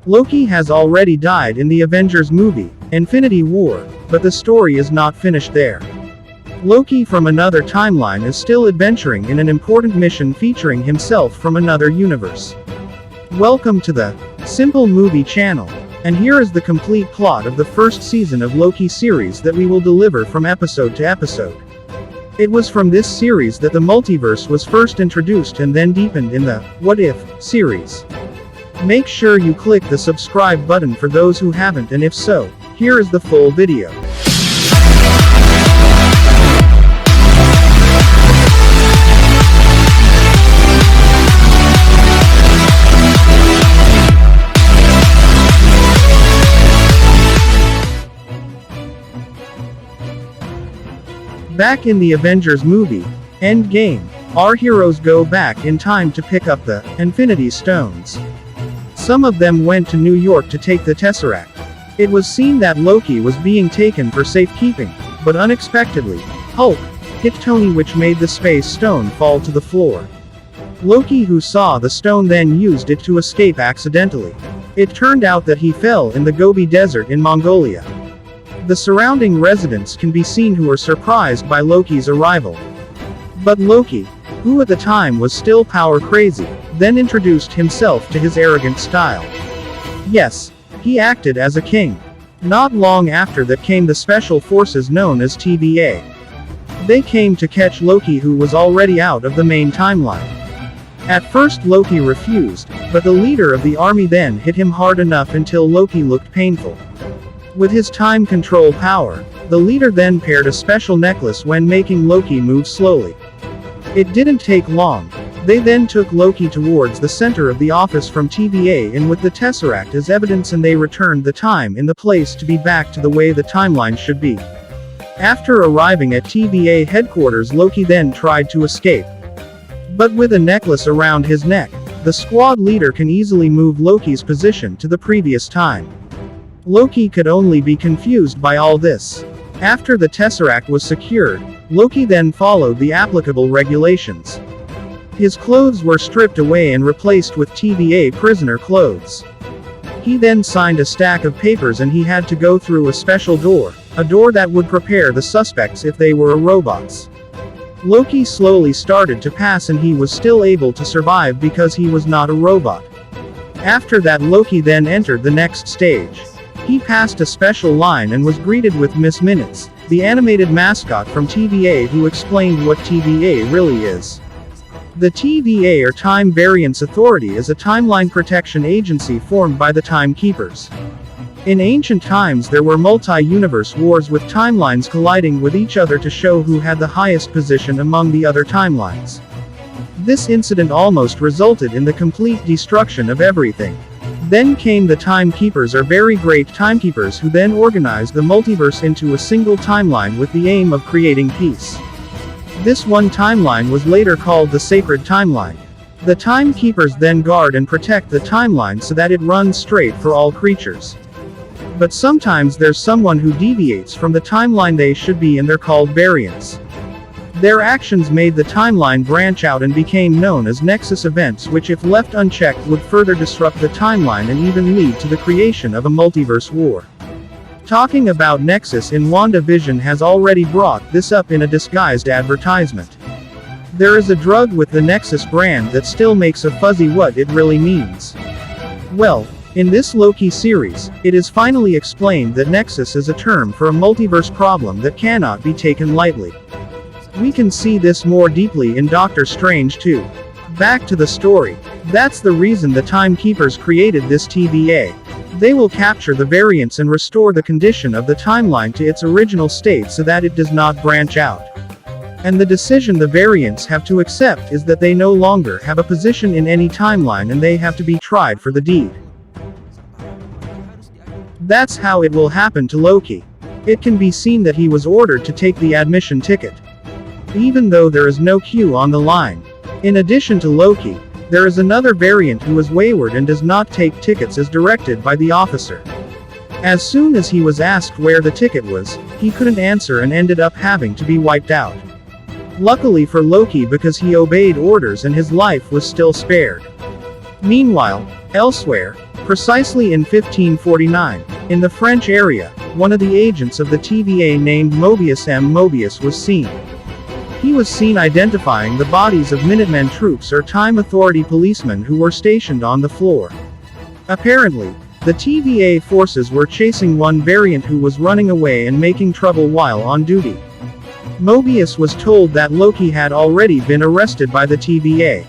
Loki has already died in the Avengers movie, Infinity War, but the story is not finished there. Loki from another timeline is still adventuring in an important mission featuring himself from another universe. Welcome to the Simple Movie channel. And here is the complete plot of the first season of Loki series that we will deliver from episode to episode. It was from this series that the multiverse was first introduced and then deepened in the What If series. Make sure you click the subscribe button for those who haven't, and if so, here is the full video. Back in the Avengers movie, Endgame, our heroes go back in time to pick up the Infinity Stones. Some of them went to New York to take the Tesseract. It was seen that Loki was being taken for safekeeping, but unexpectedly, Hulk hit Tony, which made the Space Stone fall to the floor. Loki, who saw the stone, then used it to escape accidentally. It turned out that he fell in the Gobi Desert in Mongolia. The surrounding residents can be seen who are surprised by Loki's arrival. But Loki, who at the time was still power crazy, then introduced himself to his arrogant style. Yes, he acted as a king. Not long after that came the special forces known as TVA. They came to catch Loki, who was already out of the main timeline. At first Loki refused, but the leader of the army then hit him hard enough until Loki looked painful. With his time control power, the leader then paired a special necklace when making Loki move slowly. It didn't take long. They then took Loki towards the center of the office from TVA and with the Tesseract as evidence, and they returned the time in the place to be back to the way the timeline should be. After arriving at TVA headquarters, Loki then tried to escape. But with a necklace around his neck, the squad leader can easily move Loki's position to the previous time. Loki could only be confused by all this. After the Tesseract was secured, Loki then followed the applicable regulations. His clothes were stripped away and replaced with TVA prisoner clothes. He then signed a stack of papers and he had to go through a special door, a door that would prepare the suspects if they were robots. Loki slowly started to pass and he was still able to survive because he was not a robot. After that, Loki then entered the next stage. He passed a special line and was greeted with Miss Minutes, the animated mascot from TVA, who explained what TVA really is. The TVA, or Time Variance Authority, is a timeline protection agency formed by the Timekeepers. In ancient times there were multi-universe wars with timelines colliding with each other to show who had the highest position among the other timelines. This incident almost resulted in the complete destruction of everything. Then came the Timekeepers, or very great timekeepers, who then organized the multiverse into a single timeline with the aim of creating peace. This one timeline was later called the Sacred Timeline. The Timekeepers then guard and protect the timeline so that it runs straight for all creatures. But sometimes there's someone who deviates from the timeline they should be, and they're called variants. Their actions made the timeline branch out and became known as Nexus events, which if left unchecked would further disrupt the timeline and even lead to the creation of a multiverse war. Talking about Nexus in WandaVision has already brought this up in a disguised advertisement. There is a drug with the Nexus brand that still makes a fuzzy what it really means. Well, in this Loki series, it is finally explained that Nexus is a term for a multiverse problem that cannot be taken lightly. We can see this more deeply in Doctor Strange 2. Back to the story. That's the reason the Timekeepers created this TVA. They will capture the variance and restore the condition of the timeline to its original state so that it does not branch out. And the decision the variants have to accept is that they no longer have a position in any timeline and they have to be tried for the deed. That's how it will happen to Loki. It can be seen that he was ordered to take the admission ticket, even though there is no queue on the line. In addition to Loki, there is another variant who is wayward and does not take tickets as directed by the officer. As soon as he was asked where the ticket was, he couldn't answer and ended up having to be wiped out. Luckily for Loki, because he obeyed orders and his life was still spared. Meanwhile, elsewhere, Precisely in 1549, in the French area, one of the agents of the TVA named Mobius M. Mobius was seen. He was seen identifying the bodies of Minutemen troops or Time Authority policemen who were stationed on the floor. Apparently, the TVA forces were chasing one variant who was running away and making trouble while on duty. Mobius was told that Loki had already been arrested by the TVA.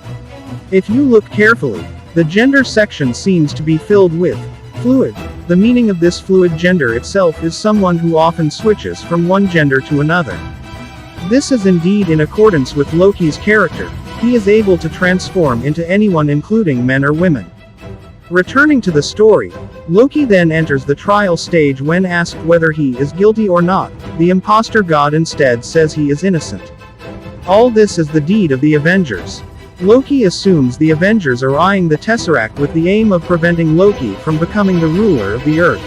If you look carefully, the gender section seems to be filled with fluid. The meaning of this fluid gender itself is someone who often switches from one gender to another. This is indeed in accordance with Loki's character. He is able to transform into anyone, including men or women. Returning to the story, Loki then enters the trial stage. When asked whether he is guilty or not, the imposter god instead says he is innocent. All this is the deed of the Avengers. Loki assumes the Avengers are eyeing the Tesseract with the aim of preventing Loki from becoming the ruler of the Earth.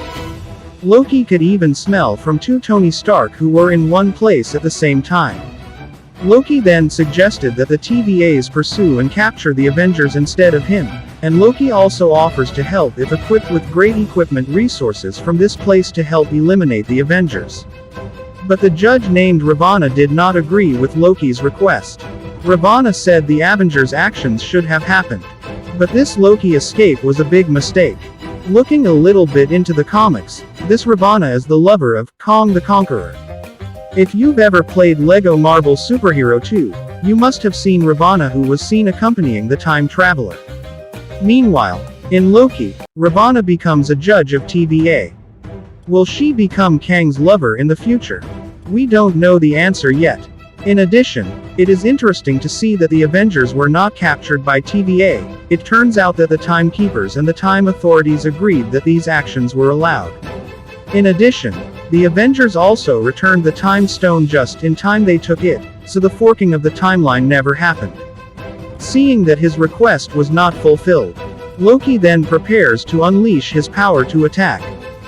Loki could even smell from two Tony Stark who were in one place at the same time. Loki then suggested that the TVAs pursue and capture the Avengers instead of him, and Loki also offers to help if equipped with great equipment resources from this place to help eliminate the Avengers. But the judge named Ravana did not agree with Loki's request. Ravana said the Avengers' actions should have happened. But this Loki escape was a big mistake. Looking a little bit into the comics, this Ravana is the lover of Kong the Conqueror. If you've ever played LEGO Marvel Superhero 2, you must have seen Ravana, who was seen accompanying the time traveler. Meanwhile, in Loki, Ravana becomes a judge of TVA. Will she become Kang's lover in the future? We don't know the answer yet. In addition, it is interesting to see that the Avengers were not captured by TVA. It turns out that the Timekeepers and the Time Authorities agreed that these actions were allowed. In addition, the Avengers also returned the Time Stone just in time. They took it, so the forking of the timeline never happened. Seeing that his request was not fulfilled, Loki then prepares to unleash his power to attack.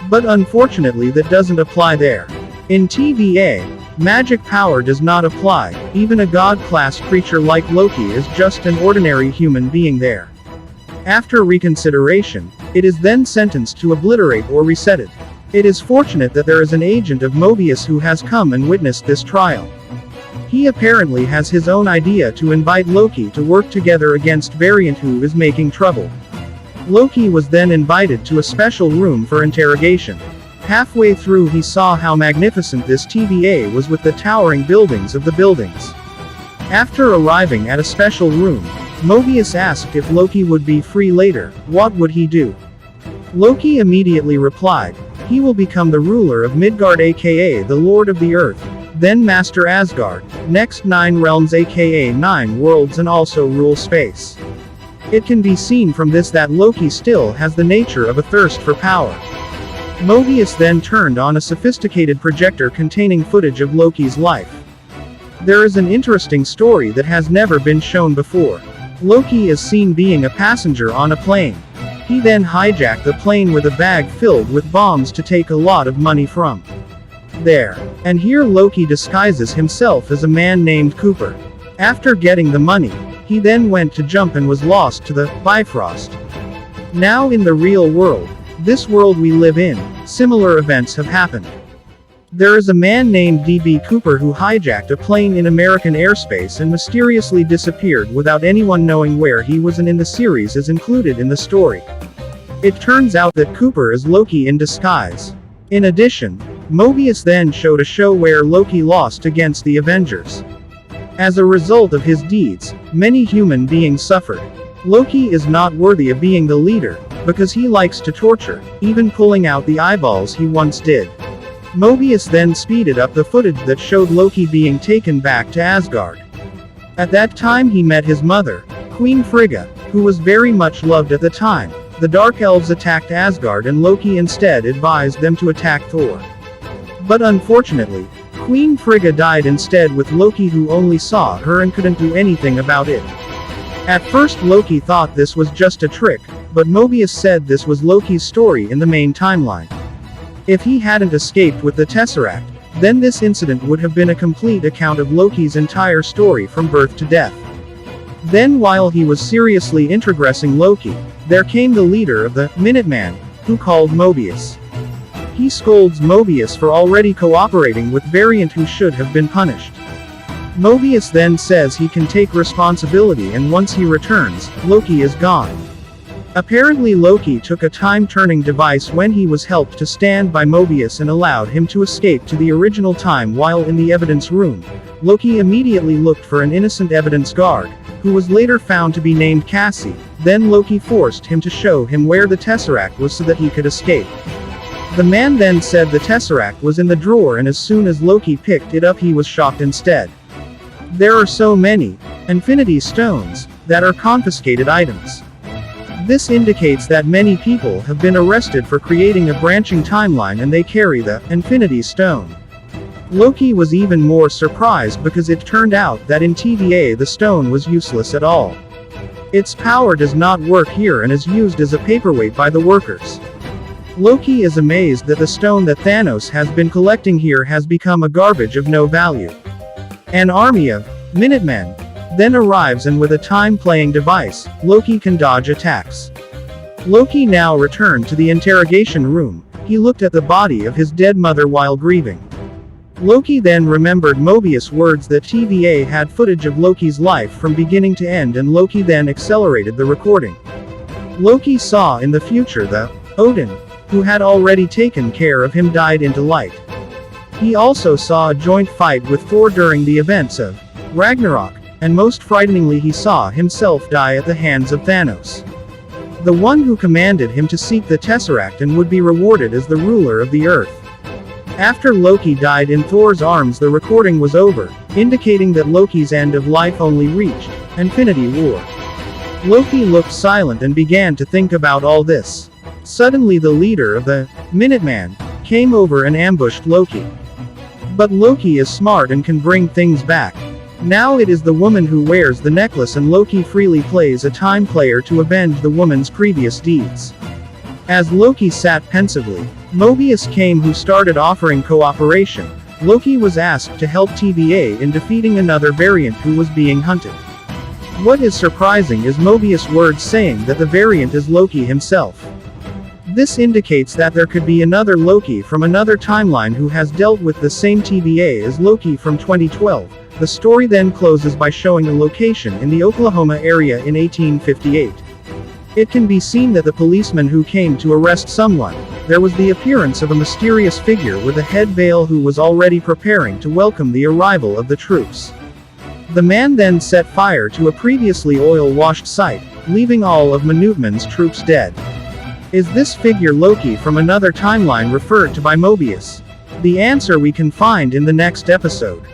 But unfortunately that doesn't apply there. In TVA, magic power does not apply. Even a god-class creature like Loki is just an ordinary human being there. After reconsideration, it is then sentenced to obliterate or reset it. It is fortunate that there is an agent of Mobius who has come and witnessed this trial. He apparently has his own idea to invite Loki to work together against Variant, who is making trouble. Loki was then invited to a special room for interrogation. Halfway through he saw how magnificent this TVA was with the towering buildings of the buildings. After arriving at a special room, Mobius asked if Loki would be free later. What would he do? Loki immediately replied, he will become the ruler of Midgard, aka the Lord of the Earth, then Master Asgard, next 9 realms aka 9 worlds, and also rule space. It can be seen from this that Loki still has the nature of a thirst for power. Mobius then turned on a sophisticated projector containing footage of Loki's life. There is an interesting story that has never been shown before. Loki is seen being a passenger on a plane. He then hijacked the plane with a bag filled with bombs to take a lot of money from there. And here Loki disguises himself as a man named Cooper. After getting the money, he then went to jump and was lost to the Bifrost. Now in the real world, this world we live in, similar events have happened. There is a man named D.B. Cooper who hijacked a plane in American airspace and mysteriously disappeared without anyone knowing where he was, and in the series is included in the story. It turns out that Cooper is Loki in disguise. In addition, Mobius then showed a show where Loki lost against the Avengers. As a result of his deeds, many human beings suffered. Loki is not worthy of being the leader, because he likes to torture, even pulling out the eyeballs he once did. Mobius then speeded up the footage that showed Loki being taken back to Asgard. At that time he met his mother, Queen Frigga, who was very much loved at the time. The Dark Elves attacked Asgard and Loki instead advised them to attack Thor. But unfortunately, Queen Frigga died instead, with Loki, who only saw her and couldn't do anything about it. At first Loki thought this was just a trick, but Mobius said this was Loki's story in the main timeline. If he hadn't escaped with the Tesseract, then this incident would have been a complete account of Loki's entire story from birth to death. Then while he was seriously introgressing Loki, there came the leader of the Minuteman, who called Mobius. He scolds Mobius for already cooperating with Variant who should have been punished. Mobius then says he can take responsibility, and once he returns, Loki is gone. Apparently Loki took a time-turning device when he was helped to stand by Mobius and allowed him to escape to the original time. While in the evidence room, Loki immediately looked for an innocent evidence guard, who was later found to be named Cassie. Then Loki forced him to show him where the Tesseract was so that he could escape. The man then said the Tesseract was in the drawer, and as soon as Loki picked it up he was shocked instead. There are so many Infinity Stones that are confiscated items. This indicates that many people have been arrested for creating a branching timeline and they carry the Infinity Stone. Loki was even more surprised because it turned out that in TVA the stone was useless at all. Its power does not work here and is used as a paperweight by the workers. Loki is amazed that the stone that Thanos has been collecting here has become a garbage of no value. An army of Minutemen then arrives, and with a time-playing device, Loki can dodge attacks. Loki now returned to the interrogation room. He looked at the body of his dead mother while grieving. Loki then remembered Mobius' words that TVA had footage of Loki's life from beginning to end, and Loki then accelerated the recording. Loki saw in the future the Odin, who had already taken care of him, died into light. He also saw a joint fight with Thor during the events of Ragnarok, and most frighteningly he saw himself die at the hands of Thanos, the one who commanded him to seek the Tesseract and would be rewarded as the ruler of the earth. After Loki died in Thor's arms, the recording was over, indicating that Loki's end of life only reached Infinity War. Loki looked silent and began to think about all this. Suddenly the leader of the Minuteman came over and ambushed Loki. But Loki is smart and can bring things back. Now it is the woman who wears the necklace, and Loki freely plays a time player to avenge the woman's previous deeds. As Loki sat pensively, Mobius came, who started offering cooperation. Loki was asked to help TVA in defeating another variant who was being hunted. What is surprising is Mobius' words saying that the variant is Loki himself. This indicates that there could be another Loki from another timeline who has dealt with the same TVA as Loki from 2012. The story then closes by showing a location in the Oklahoma area in 1858. It can be seen that the policeman who came to arrest someone, there was the appearance of a mysterious figure with a head veil who was already preparing to welcome the arrival of the troops. The man then set fire to a previously oil-washed site, leaving all of Minutemen's troops dead. Is this figure Loki from another timeline referred to by Mobius? The answer we can find in the next episode.